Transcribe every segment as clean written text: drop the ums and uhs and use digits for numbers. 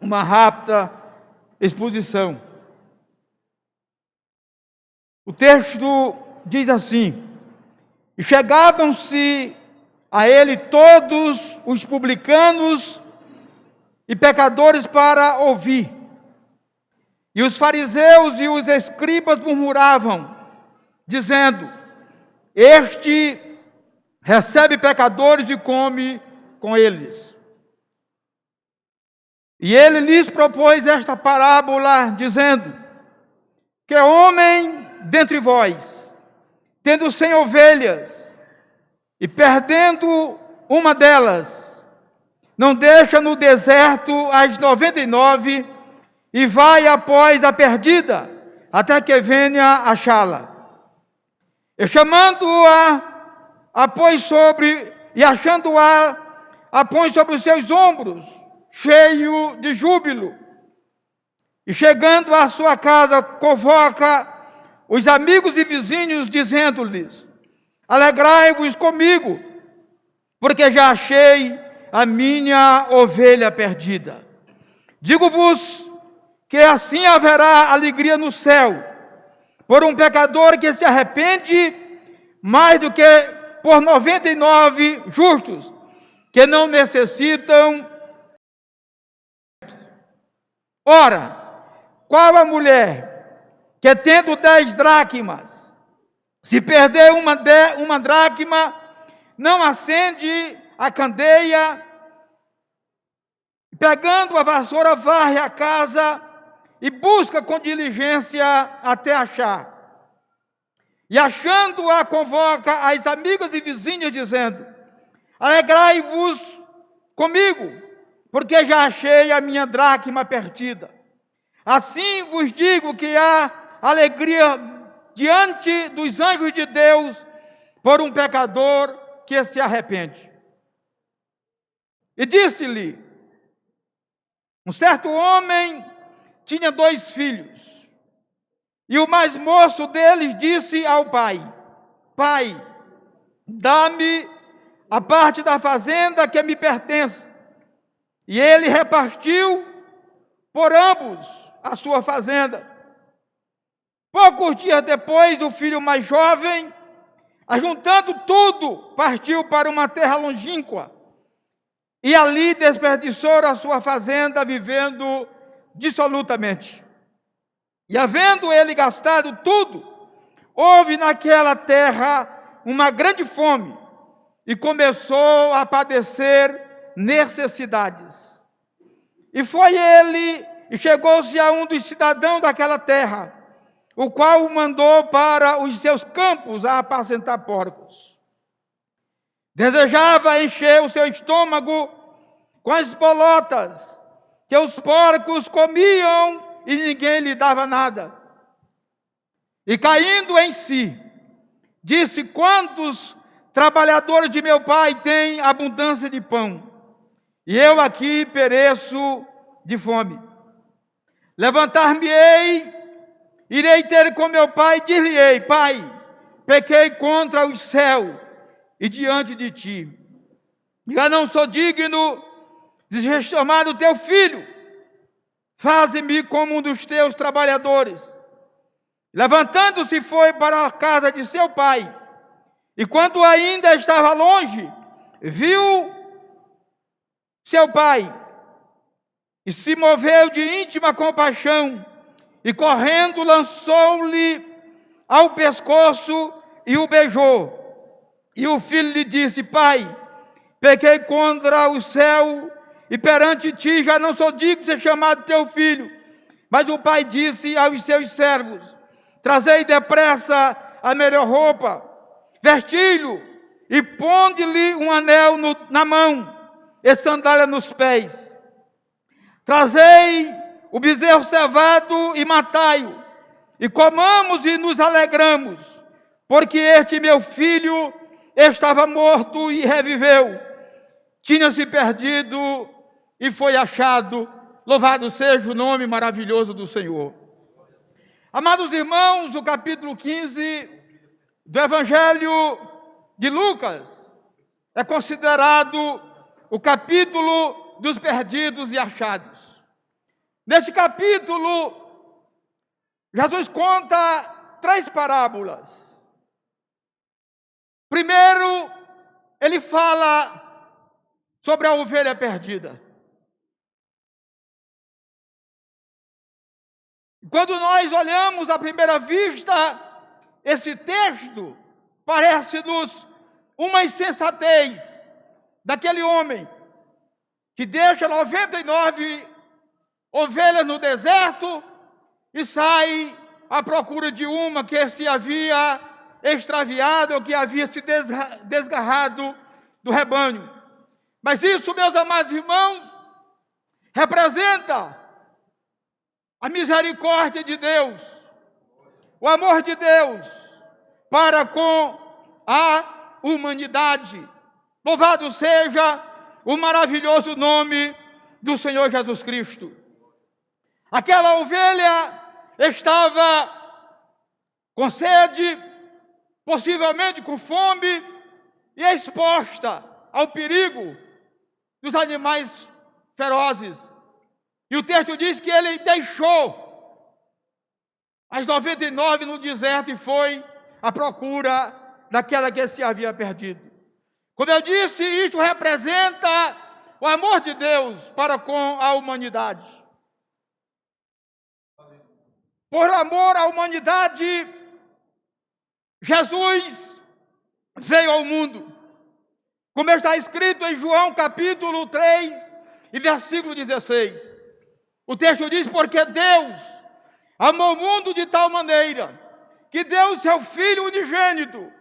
uma rápida exposição. O texto diz assim: e chegavam-se a ele todos os publicanos e pecadores para ouvir. E os fariseus e os escribas murmuravam, dizendo: este recebe pecadores e come com eles. E ele lhes propôs esta parábola, dizendo: que homem dentre vós, tendo 100 ovelhas, e perdendo uma delas, não deixa no deserto as 99 e vai após a perdida, até que venha achá-la. E chamando-a, a põe sobre, e achando-a, a põe sobre os seus ombros, cheio de júbilo. E chegando à sua casa, convoca os amigos e vizinhos, dizendo-lhes: alegrai-vos comigo, porque já achei a minha ovelha perdida. Digo-vos que assim haverá alegria no céu por um pecador que se arrepende, mais do que por 99 justos que não necessitam. Ora, qual a mulher que, tendo 10 dracmas, se perder uma dracma, não acende a candeia, pegando a vassoura, varre a casa e busca com diligência até achar? E achando-a, convoca as amigas e vizinhas, dizendo: alegrai-vos comigo, porque já achei a minha dracma perdida. Assim vos digo que há alegria diante dos anjos de Deus por um pecador que se arrepende. E disse-lhe: um certo homem tinha 2 filhos, e o mais moço deles disse ao pai: pai, dá-me a parte da fazenda que me pertence. E ele repartiu por ambos a sua fazenda. Poucos dias depois, o filho mais jovem, ajuntando tudo, partiu para uma terra longínqua, e ali desperdiçou a sua fazenda, vivendo dissolutamente. E havendo ele gastado tudo, houve naquela terra uma grande fome, e começou a padecer necessidades. E foi ele, e chegou-se a um dos cidadãos daquela terra, o qual o mandou para os seus campos a apacentar porcos. Desejava encher o seu estômago com as bolotas que os porcos comiam, e ninguém lhe dava nada. E caindo em si, disse: quantos trabalhadores de meu pai têm abundância de pão, e eu aqui pereço de fome. Levantar-me-ei, irei ter com meu pai, e dir-lhe-ei: pai, pequei contra o céu e diante de ti. Já não sou digno de ser chamado teu filho. Faze-me como um dos teus trabalhadores. Levantando-se, foi para a casa de seu pai. E quando ainda estava longe, viu seu pai e se moveu de íntima compaixão, e correndo lançou-lhe ao pescoço e o beijou. E o filho lhe disse: pai, pequei contra o céu e perante ti, já não sou digno de ser chamado teu filho. Mas o pai disse aos seus servos: trazei depressa a melhor roupa, vesti-lo e ponde-lhe um anel na mão e sandália nos pés. Trazei o bezerro cevado e matai-o, e comamos e nos alegramos, porque este meu filho estava morto e reviveu, tinha se perdido e foi achado. Louvado seja o nome maravilhoso do Senhor. Amados irmãos, o capítulo 15 do Evangelho de Lucas é considerado o capítulo dos perdidos e achados. Neste capítulo, Jesus conta 3 parábolas. Primeiro, ele fala sobre a ovelha perdida. Quando nós olhamos à primeira vista esse texto, parece-nos uma insensatez daquele homem que deixa 99 ovelhas no deserto e sai à procura de uma que se havia extraviado ou que havia se desgarrado do rebanho. Mas isso, meus amados irmãos, representa a misericórdia de Deus, o amor de Deus para com a humanidade. Louvado seja o maravilhoso nome do Senhor Jesus Cristo. Aquela ovelha estava com sede, possivelmente com fome, e exposta ao perigo dos animais ferozes. E o texto diz que ele deixou as 99 no deserto e foi à procura daquela que se havia perdido. Como eu disse, isto representa o amor de Deus para com a humanidade. Por amor à humanidade, Jesus veio ao mundo. Como está escrito em João capítulo 3 e versículo 16. O texto diz: porque Deus amou o mundo de tal maneira que deu o seu Filho unigênito,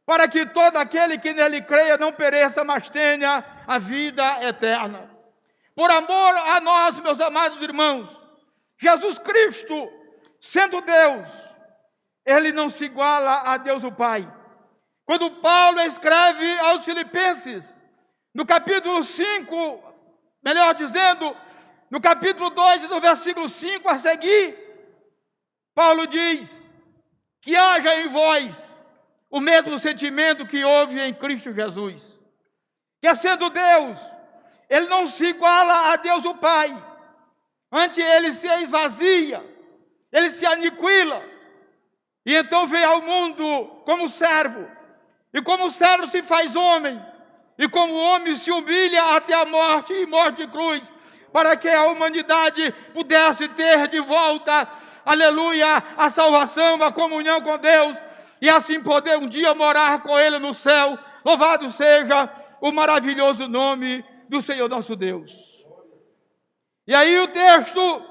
para que todo aquele que nele creia não pereça, mas tenha a vida eterna. Por amor a nós, meus amados irmãos, Jesus Cristo, sendo Deus, ele não se iguala a Deus o Pai. Quando Paulo escreve aos Filipenses, no capítulo 5, melhor dizendo, no capítulo 2, no versículo 5 a seguir, Paulo diz: que haja em vós o mesmo sentimento que houve em Cristo Jesus. Que sendo Deus, ele não se iguala a Deus o Pai. Antes ele se esvazia, ele se aniquila, e então veio ao mundo como servo. E como servo se faz homem, e como homem se humilha até a morte e morte de cruz, para que a humanidade pudesse ter de volta, aleluia, a salvação, a comunhão com Deus, e assim poder um dia morar com Ele no céu. Louvado seja o maravilhoso nome do Senhor nosso Deus. E aí o texto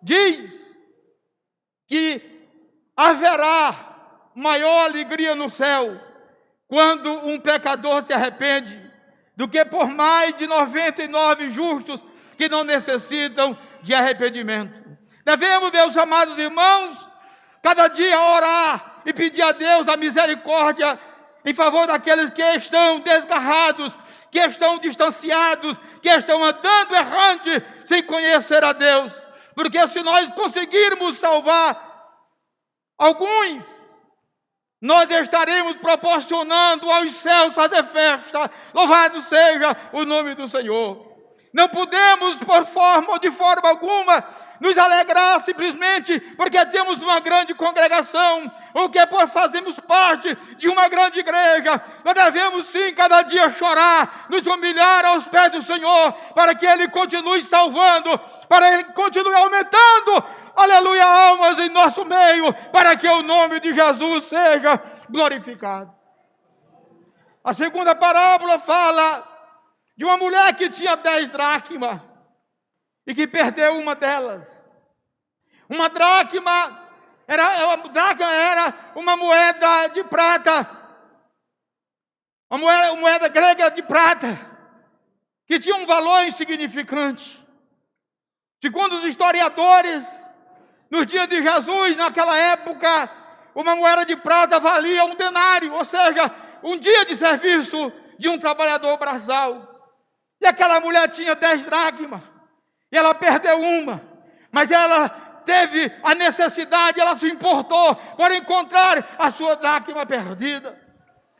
diz que haverá maior alegria no céu quando um pecador se arrepende, do que por mais de 99 justos que não necessitam de arrependimento. Devemos, meus amados irmãos, cada dia orar e pedir a Deus a misericórdia em favor daqueles que estão desgarrados, que estão distanciados, que estão andando errante sem conhecer a Deus. Porque se nós conseguirmos salvar alguns, nós estaremos proporcionando aos céus fazer festa. Louvado seja o nome do Senhor. Não podemos, de forma alguma, nos alegrar simplesmente porque temos uma grande congregação, ou que por fazermos parte de uma grande igreja. Nós devemos sim cada dia chorar, nos humilhar aos pés do Senhor, para que Ele continue salvando, para Ele continue aumentando, aleluia, almas em nosso meio, para que o nome de Jesus seja glorificado. A segunda parábola fala de uma mulher que tinha 10 dracmas e que perdeu uma delas. Uma dracma era uma moeda de prata, uma moeda grega de prata, que tinha um valor insignificante. Segundo os historiadores, nos dias de Jesus, naquela época, uma moeda de prata valia 1 denário, ou seja, um dia de serviço de um trabalhador braçal. E aquela mulher tinha 10 dracmas, e ela perdeu uma, mas ela teve a necessidade, ela se importou para encontrar a sua dracma perdida.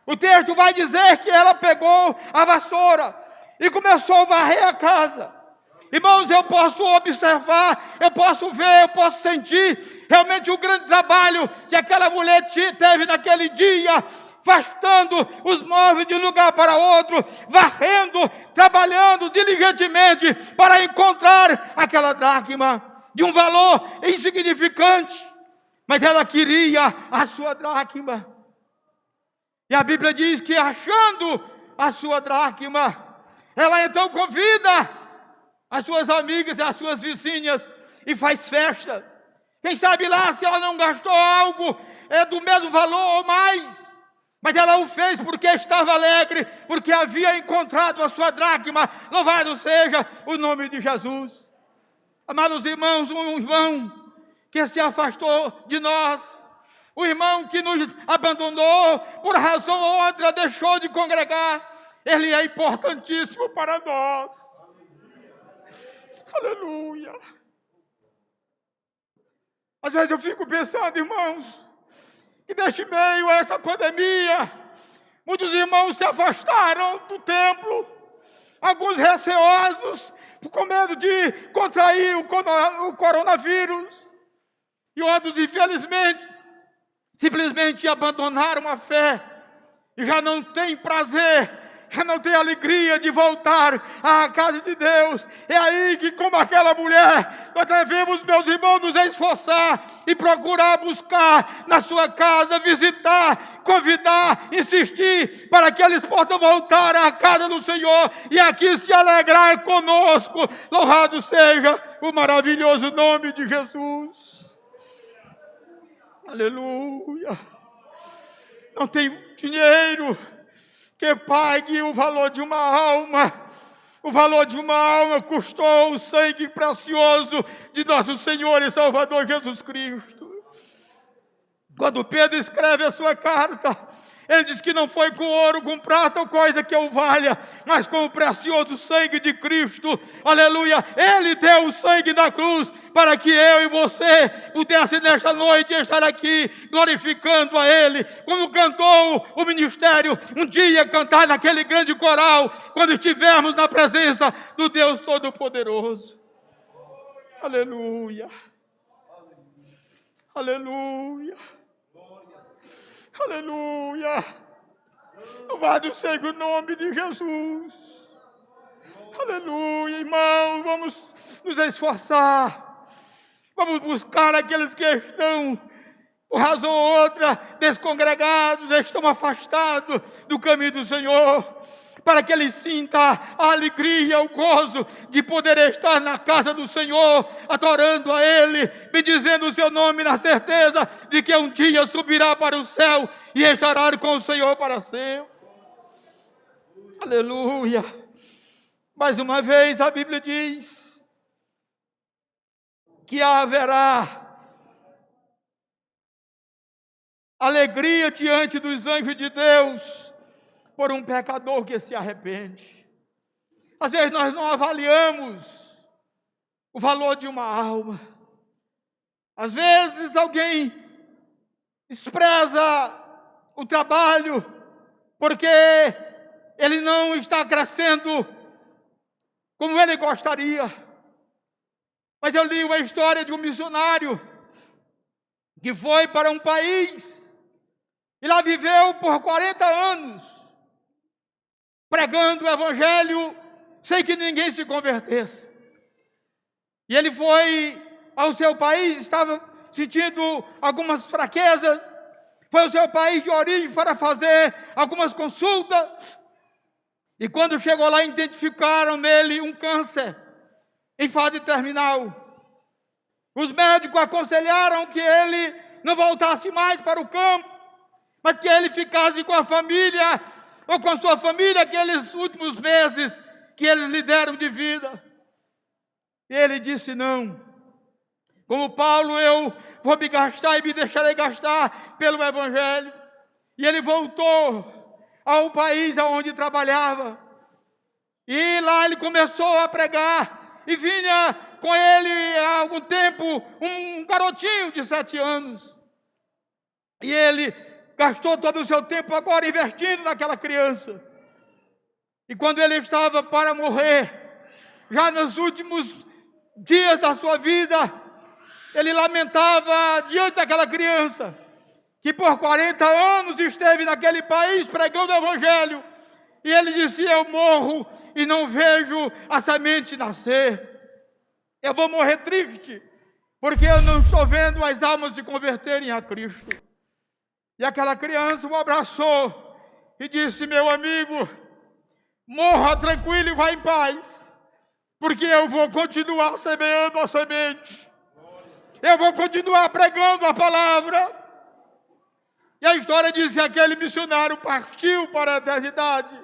O texto vai dizer que ela pegou a vassoura e começou a varrer a casa. Irmãos, eu posso observar, eu posso ver, eu posso sentir realmente o grande trabalho que aquela mulher teve naquele dia, afastando os móveis de um lugar para outro, varrendo, trabalhando diligentemente para encontrar aquela dracma de um valor insignificante, mas ela queria a sua dracma. E a Bíblia diz que, achando a sua dracma, ela então convida as suas amigas e as suas vizinhas e faz festa. Quem sabe lá se ela não gastou algo do mesmo valor ou mais, mas ela o fez porque estava alegre, porque havia encontrado a sua dracma. Louvado seja o nome de Jesus. Amados irmãos, um irmão que se afastou de nós, o irmão que nos abandonou, por razão ou outra deixou de congregar, ele é importantíssimo para nós. Aleluia. Às vezes eu fico pensando, irmãos, que neste meio a essa pandemia, muitos irmãos se afastaram do templo, alguns receosos, com medo de contrair o coronavírus, e outros, infelizmente, simplesmente abandonaram a fé, e já não têm prazer, já não tem alegria de voltar à casa de Deus. É aí que, como aquela mulher, nós devemos, meus irmãos, nos esforçar e procurar buscar na sua casa, visitar, convidar, insistir, para que eles possam voltar à casa do Senhor e aqui se alegrar conosco. Louvado seja o maravilhoso nome de Jesus. Aleluia. Não tem dinheiro que pague o valor de uma alma. O valor de uma alma custou o sangue precioso de nosso Senhor e Salvador Jesus Cristo. Quando Pedro escreve a sua carta, ele diz que não foi com ouro, com prata ou coisa que o valha, mas com o precioso sangue de Cristo. Aleluia! Ele deu o sangue na cruz para que eu e você pudesse nesta noite estar aqui glorificando a Ele, como cantou o ministério um dia, cantar naquele grande coral, quando estivermos na presença do Deus Todo-Poderoso. Aleluia! Aleluia! Aleluia! Louvado seja o nome de Jesus. Aleluia, irmão, vamos nos esforçar. Vamos buscar aqueles que estão, por razão ou outra, descongregados, estão afastados do caminho do Senhor, para que eles sintam a alegria, o gozo de poder estar na casa do Senhor, adorando a Ele, bendizendo o seu nome, na certeza de que um dia subirá para o céu e estará com o Senhor para sempre. Aleluia! Mais uma vez a Bíblia diz que haverá alegria diante dos anjos de Deus por um pecador que se arrepende. Às vezes nós não avaliamos o valor de uma alma. Às vezes alguém despreza o trabalho porque ele não está crescendo como ele gostaria. Mas eu li uma história de um missionário que foi para um país e lá viveu por 40 anos pregando o evangelho sem que ninguém se convertesse. E ele foi ao seu país, estava sentindo algumas fraquezas, foi ao seu país de origem para fazer algumas consultas, e quando chegou lá identificaram nele um câncer em fase terminal. Os médicos aconselharam que ele não voltasse mais para o campo, mas que ele ficasse com a família, ou com a sua família, aqueles últimos meses que eles lhe deram de vida. E ele disse: não, como Paulo, eu vou me gastar e me deixarei gastar pelo Evangelho. E ele voltou ao país onde trabalhava, e lá ele começou a pregar, e vinha com ele há algum tempo um garotinho de 7 anos, e ele gastou todo o seu tempo agora investindo naquela criança. E quando ele estava para morrer, já nos últimos dias da sua vida, ele lamentava diante daquela criança, que por 40 anos esteve naquele país pregando o Evangelho, e ele dizia: eu morro e não vejo a semente nascer, eu vou morrer triste, porque eu não estou vendo as almas se converterem a Cristo. E aquela criança o abraçou e disse: meu amigo, morra tranquilo e vá em paz, porque eu vou continuar semeando a semente, eu vou continuar pregando a palavra. E a história diz que aquele missionário partiu para a eternidade.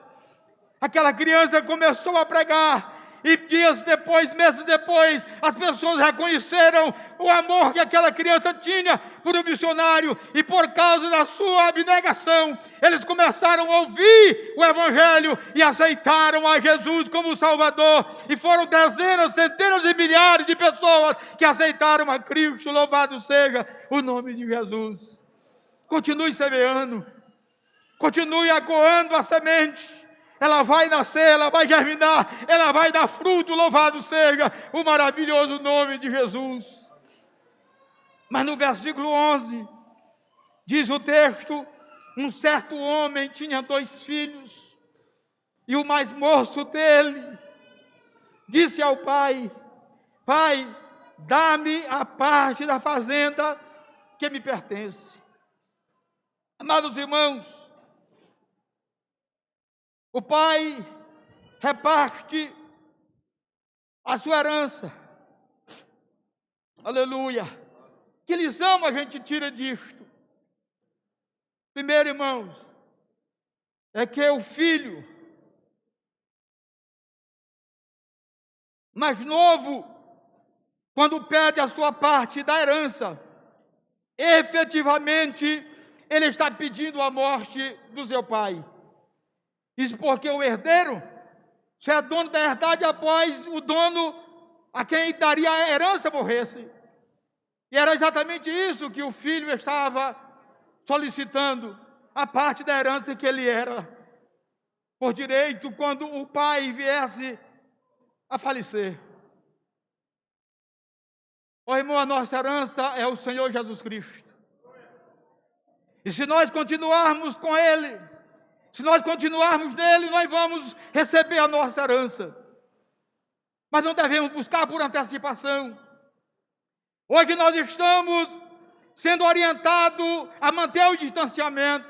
Aquela criança começou a pregar, e dias depois, meses depois, as pessoas reconheceram o amor que aquela criança tinha por um missionário, e por causa da sua abnegação, eles começaram a ouvir o Evangelho e aceitaram a Jesus como Salvador, e foram dezenas, centenas de milhares de pessoas que aceitaram a Cristo. Louvado seja o nome de Jesus. Continue semeando, continue aguando a semente, ela vai nascer, ela vai germinar, ela vai dar fruto. Louvado seja o maravilhoso nome de Jesus. Mas no versículo 11, diz o texto: um certo homem tinha 2 filhos, e o mais moço dele disse ao pai: pai, dá-me a parte da fazenda que me pertence. Amados irmãos, o pai reparte a sua herança. Aleluia. Que lição a gente tira disto? Primeiro, irmãos, é que o filho mais novo, quando pede a sua parte da herança, efetivamente ele está pedindo a morte do seu pai. Isso porque o herdeiro só é dono da herdade após o dono a quem daria a herança morresse. E era exatamente isso que o filho estava solicitando, a parte da herança que ele era por direito quando o pai viesse a falecer. Ó irmão, a nossa herança é o Senhor Jesus Cristo. E se nós continuarmos com Ele, se nós continuarmos nele, nós vamos receber a nossa herança. Mas não devemos buscar por antecipação. Hoje nós estamos sendo orientados a manter o distanciamento,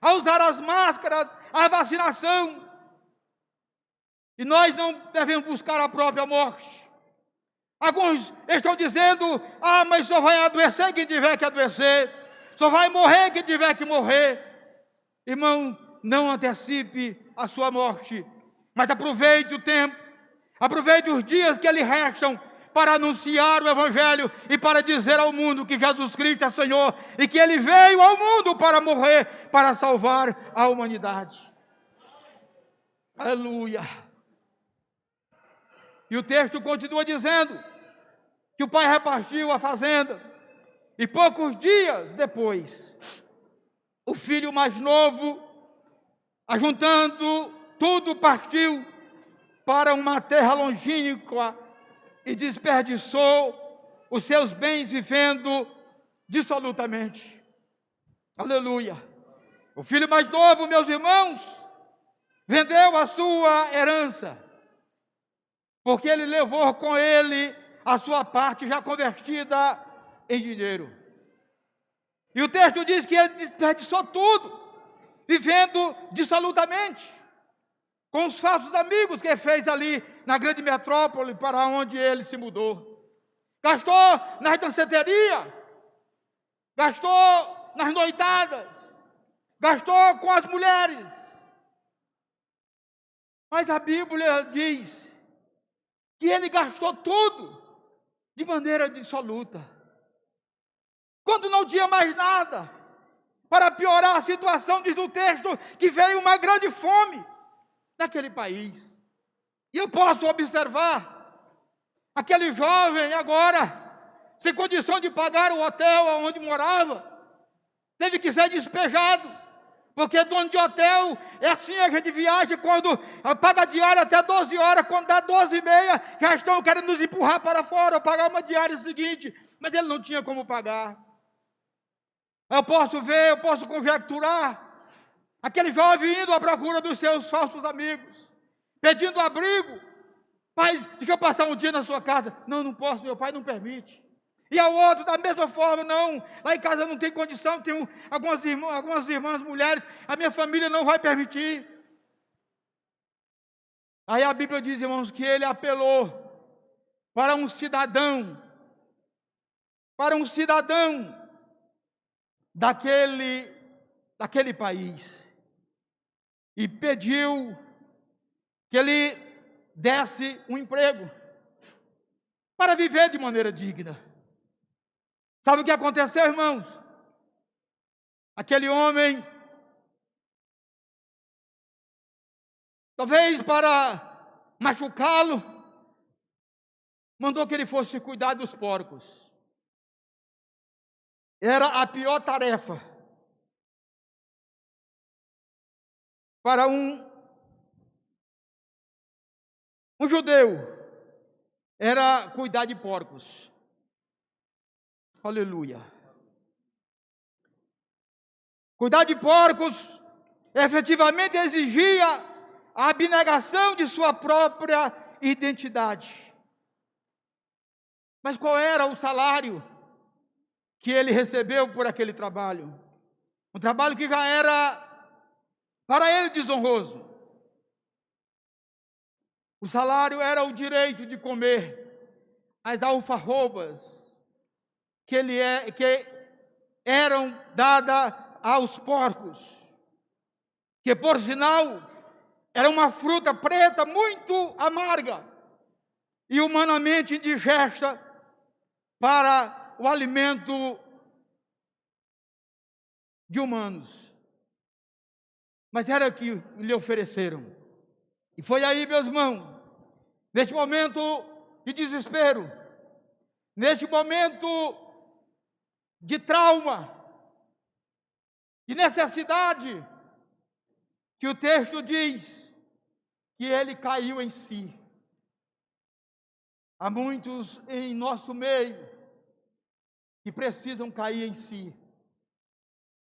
a usar as máscaras, a vacinação. E nós não devemos buscar a própria morte. Alguns estão dizendo: mas só vai adoecer quem tiver que adoecer, só vai morrer quem tiver que morrer. Irmão, não antecipe a sua morte, mas aproveite o tempo, aproveite os dias que lhe restam para anunciar o Evangelho e para dizer ao mundo que Jesus Cristo é Senhor e que Ele veio ao mundo para morrer, para salvar a humanidade. Aleluia! E o texto continua dizendo que o pai repartiu a fazenda, e poucos dias depois, o filho mais novo, ajuntando tudo, partiu para uma terra longínqua e desperdiçou os seus bens vivendo dissolutamente. Aleluia! O filho mais novo, meus irmãos, vendeu a sua herança, porque ele levou com ele a sua parte já convertida em dinheiro. E o texto diz que ele desperdiçou tudo, vivendo dissolutamente, com os falsos amigos que fez ali na grande metrópole para onde ele se mudou. Gastou nas danceterias, gastou nas noitadas, gastou com as mulheres. Mas a Bíblia diz que ele gastou tudo de maneira dissoluta. Quando não tinha mais nada, para piorar a situação, diz o texto que veio uma grande fome naquele país. E eu posso observar aquele jovem agora, sem condição de pagar o hotel onde morava, teve que ser despejado, Porque dono de hotel é assim, a gente viaja quando paga diária até 12 horas, quando dá 12h30, já estão querendo nos empurrar para fora, pagar uma diária seguinte, mas ele não tinha como pagar. Eu posso ver, eu posso conjecturar, aquele jovem indo à procura dos seus falsos amigos, pedindo abrigo. Pai, deixa eu passar um dia na sua casa. Não, não posso, meu pai não permite. E ao outro, da mesma forma, não, lá em casa não tem condição, tem algumas irmãs mulheres, a minha família não vai permitir. Aí a Bíblia diz, irmãos, que ele apelou para um cidadão daquele país, e pediu que ele desse um emprego, para viver de maneira digna. Sabe o que aconteceu, irmãos? Aquele homem, talvez para machucá-lo, mandou que ele fosse cuidar dos porcos. Era a pior tarefa para um judeu, era cuidar de porcos. Aleluia. Cuidar de porcos efetivamente exigia a abnegação de sua própria identidade. Mas qual era o salário que ele recebeu por aquele trabalho? Um trabalho que já era para ele desonroso. O salário era o direito de comer as alfarrobas que eram dadas aos porcos, que por sinal era uma fruta preta muito amarga e humanamente indigesta para o alimento de humanos. Mas era o que lhe ofereceram. E foi aí, meus irmãos, neste momento de desespero, neste momento de trauma, de necessidade, que o texto diz que ele caiu em si. Há muitos em nosso meio que precisam cair em si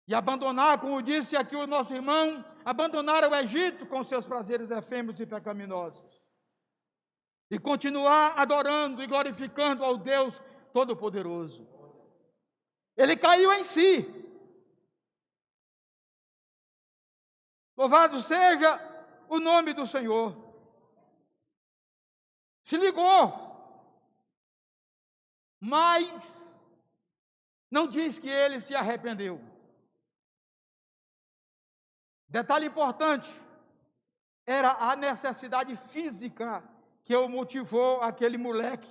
e abandonar, como disse aqui o nosso irmão, abandonar o Egito com seus prazeres efêmeros e pecaminosos e continuar adorando e glorificando ao Deus Todo-Poderoso. Ele caiu em si. Louvado seja o nome do Senhor. Se ligou, mas não diz que ele se arrependeu. Detalhe importante, era a necessidade física que o motivou aquele moleque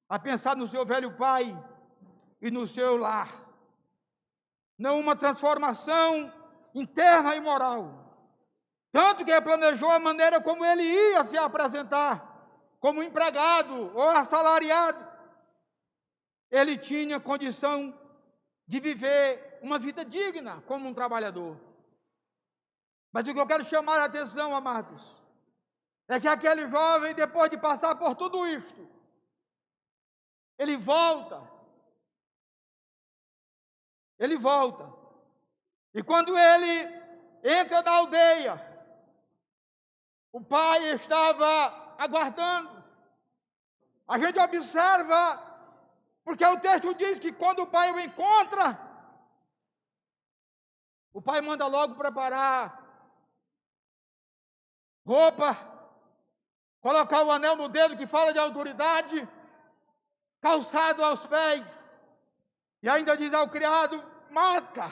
a pensar no seu velho pai e no seu lar. Não uma transformação interna e moral. Tanto que ele planejou a maneira como ele ia se apresentar, como empregado ou assalariado. Ele tinha condição de viver uma vida digna como um trabalhador. Mas o que eu quero chamar a atenção, amados, é que aquele jovem, depois de passar por tudo isto, ele volta. E quando ele entra na aldeia, o pai estava aguardando. A gente observa, porque o texto diz que quando o pai o encontra, o pai manda logo preparar roupa, colocar o anel no dedo que fala de autoridade, calçado aos pés, e ainda diz ao criado: mata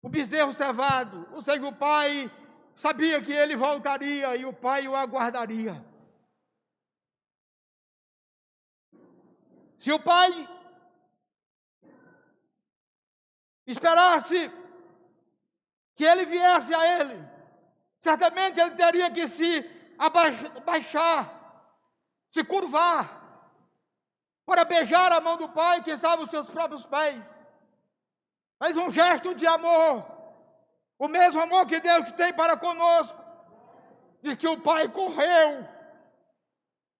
o bezerro cevado. Ou seja, o pai sabia que ele voltaria e o pai o aguardaria. Se o pai esperasse que ele viesse a ele, certamente ele teria que se abaixar, se curvar, para beijar a mão do pai, quem sabe os seus próprios pés. Mas um gesto de amor O mesmo amor que Deus tem para conosco. Diz que o pai correu.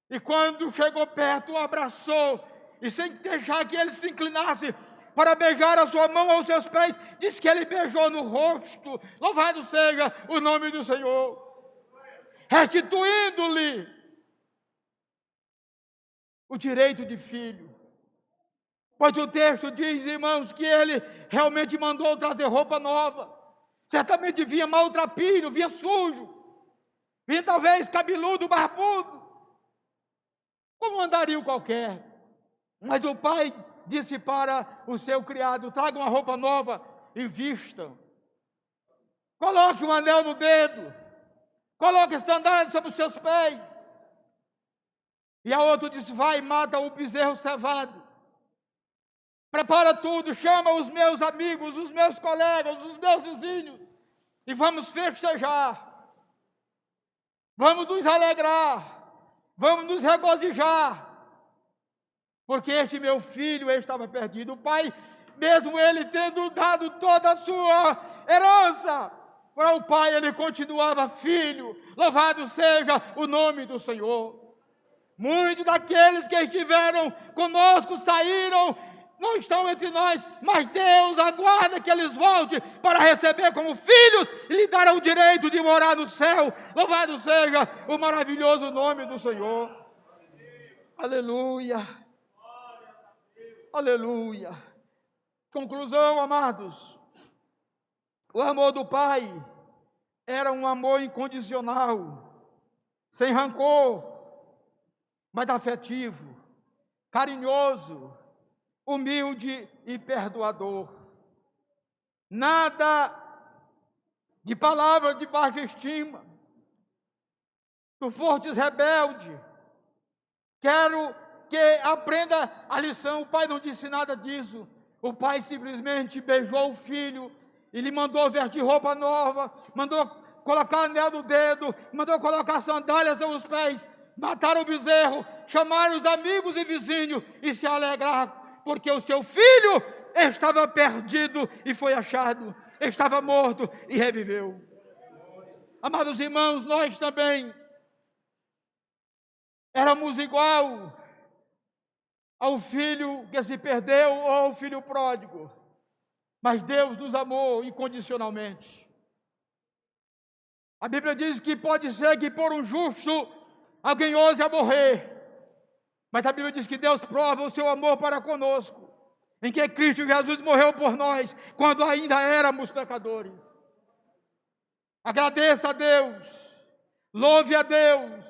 E quando chegou perto, o abraçou. E sem deixar que ele se inclinasse para beijar a sua mão aos seus pés, diz que ele beijou no rosto. Louvado seja o nome do Senhor. Restituindo-lhe o direito de filho. Pois o texto diz, irmãos, que ele realmente mandou trazer roupa nova. Certamente vinha maltrapilho, vinha sujo, vinha talvez cabeludo, barbudo, como um andarilho qualquer. Mas o pai disse para o seu criado: traga uma roupa nova e vista. Coloque um anel no dedo, coloque sandálias sobre os seus pés. E a outro disse: vai e mata o bezerro cevado. Prepara tudo, chama os meus amigos, os meus colegas, os meus vizinhos, e vamos festejar, vamos nos alegrar, vamos nos regozijar, porque este meu filho estava perdido. O pai, mesmo ele tendo dado toda a sua herança para o pai, ele continuava filho. Louvado seja o nome do Senhor. Muitos daqueles que estiveram conosco saíram, não estão entre nós, mas Deus aguarda que eles voltem para receber como filhos e lhe dar o direito de morar no céu. Louvado seja o maravilhoso nome do Senhor. Aleluia. Aleluia. Conclusão, amados. O amor do Pai era um amor incondicional, sem rancor, mas afetivo, carinhoso, humilde e perdoador. Nada de palavras de baixa estima. Tu fostes rebelde. Quero que aprenda a lição. O pai não disse nada disso. O pai simplesmente beijou o filho e lhe mandou vestir roupa nova, mandou colocar anel no dedo, mandou colocar sandálias aos pés, matar o bezerro, chamar os amigos e vizinhos e se alegrar, porque o seu filho estava perdido e foi achado, estava morto e reviveu. Amados irmãos, nós também éramos igual ao filho que se perdeu ou ao filho pródigo, mas Deus nos amou incondicionalmente. A Bíblia diz que pode ser que por um justo alguém ouse a morrer, mas a Bíblia diz que Deus prova o seu amor para conosco, em que Cristo Jesus morreu por nós, quando ainda éramos pecadores. Agradeça a Deus, louve a Deus,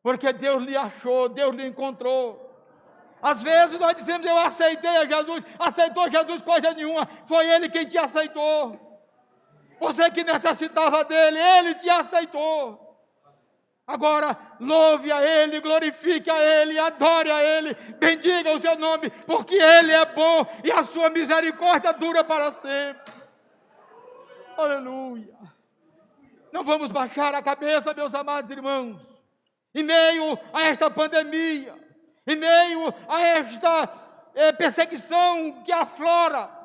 porque Deus lhe achou, Deus lhe encontrou. Às vezes nós dizemos: eu aceitei a Jesus. Aceitou Jesus coisa nenhuma, foi Ele quem te aceitou. Você que necessitava dEle, Ele te aceitou. Agora, louve a Ele, glorifique a Ele, adore a Ele, bendiga o seu nome, porque Ele é bom e a sua misericórdia dura para sempre. Aleluia. Não vamos baixar a cabeça, meus amados irmãos, em meio a esta pandemia, em meio a esta perseguição que aflora.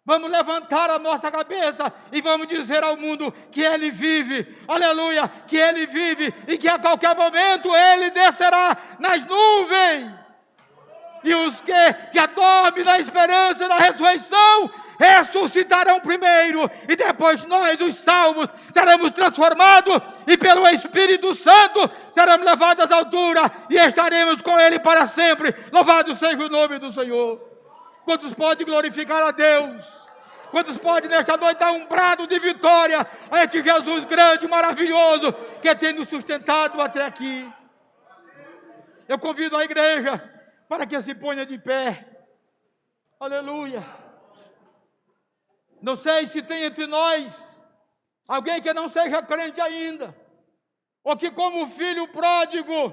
Vamos levantar a nossa cabeça e vamos dizer ao mundo que Ele vive, aleluia, que Ele vive e que a qualquer momento Ele descerá nas nuvens. E os que dormem na esperança da ressurreição ressuscitarão primeiro, e depois nós, os salvos, seremos transformados e pelo Espírito Santo seremos levados às alturas e estaremos com Ele para sempre. Louvado seja o nome do Senhor. Quantos podem glorificar a Deus? Quantos podem nesta noite dar um brado de vitória a este Jesus grande, maravilhoso, que tem nos sustentado até aqui? Eu convido a igreja para que se ponha de pé. Aleluia. Não sei se tem entre nós alguém que não seja crente ainda, ou que, como o filho pródigo,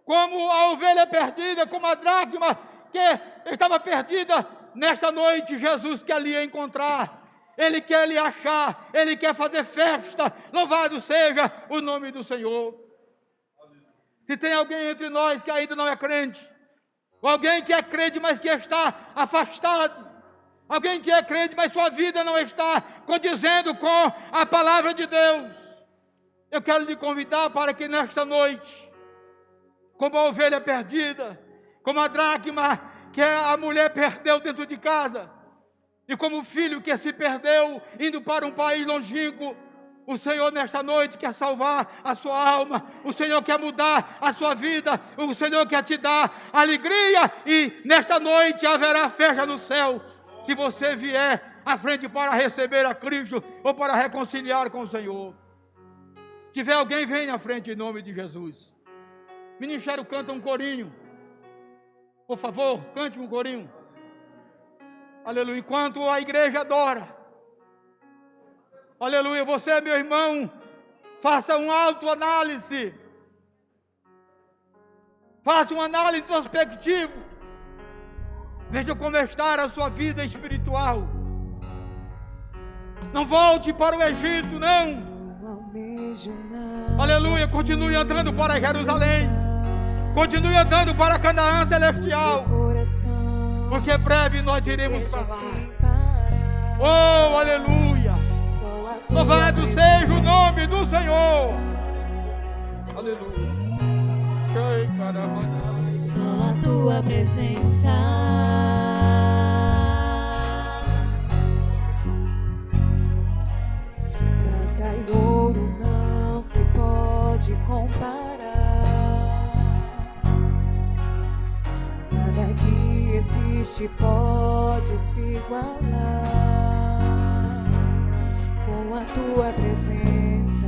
como a ovelha perdida, como a dracma que estava perdida, nesta noite Jesus quer lhe encontrar, Ele quer lhe achar, Ele quer fazer festa. Louvado seja o nome do Senhor. Se tem alguém entre nós que ainda não é crente, ou alguém que é crente, mas que está afastado, Alguém que é crente, mas sua vida não está condizendo com a palavra de Deus. Eu quero lhe convidar para que nesta noite, como a ovelha perdida, como a dracma que a mulher perdeu dentro de casa, e como o filho que se perdeu indo para um país longínquo, o Senhor nesta noite quer salvar a sua alma, o Senhor quer mudar a sua vida, o Senhor quer te dar alegria, e nesta noite haverá festa no céu, se você vier à frente para receber a Cristo, ou para reconciliar com o Senhor. Se tiver alguém, vem à frente em nome de Jesus. Ministério, canta um corinho, por favor, cante um corinho. Aleluia, enquanto a igreja adora, aleluia, você, meu irmão, faça uma autoanálise, faça uma análise introspectiva, veja como está a sua vida espiritual. Não volte para o Egito, não. Aleluia, continue andando para Jerusalém, continue andando para Canaã celestial, porque breve nós iremos para lá. Oh, aleluia! Louvado seja o nome do Senhor. Aleluia. Só a tua presença, prata e ouro não se pode comparar. Nada que existe pode se igualar com a tua presença.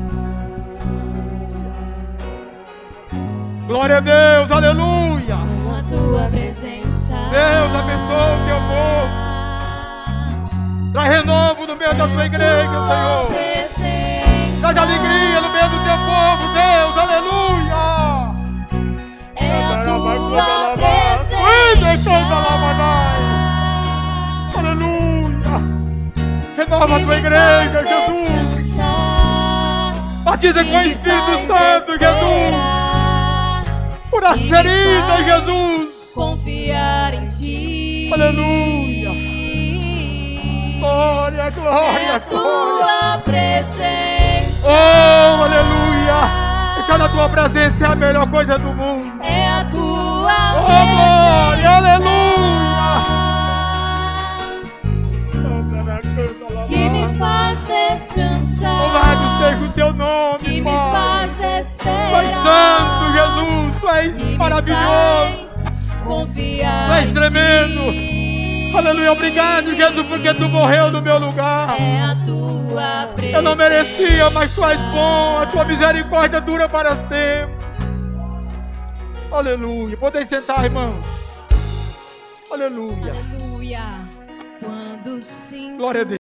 Glória a Deus, aleluia. Com a tua presença, Deus abençoe o teu povo. Traz renovo no meio da tua igreja, Senhor. Traz alegria no meio do teu povo, Deus, aleluia. É a tua presença, aleluia. Renova a tua igreja, Jesus. Batiza com o Espírito Santo, Jesus. Cura as feridas, Jesus. Confiar em ti. Aleluia. Glória, glória, É a tua glória. presença. Oh, aleluia. Estar na tua presença é a melhor coisa do mundo. É a tua Oh, presença. glória, aleluia. Que me faz descansar. Louvado seja o teu nome, Que me Pai. faz esperar. Tu és santo, Jesus. Tu és Que me maravilhoso. faz confiar Tu és em tremendo. ti. Aleluia, obrigado, Jesus, porque tu morreu no meu lugar. É a tua presença. Eu não merecia, mas tu és bom. A tua misericórdia dura para sempre. Aleluia. Podem sentar, irmãos. Aleluia. Aleluia. Quando sim. Glória a Deus.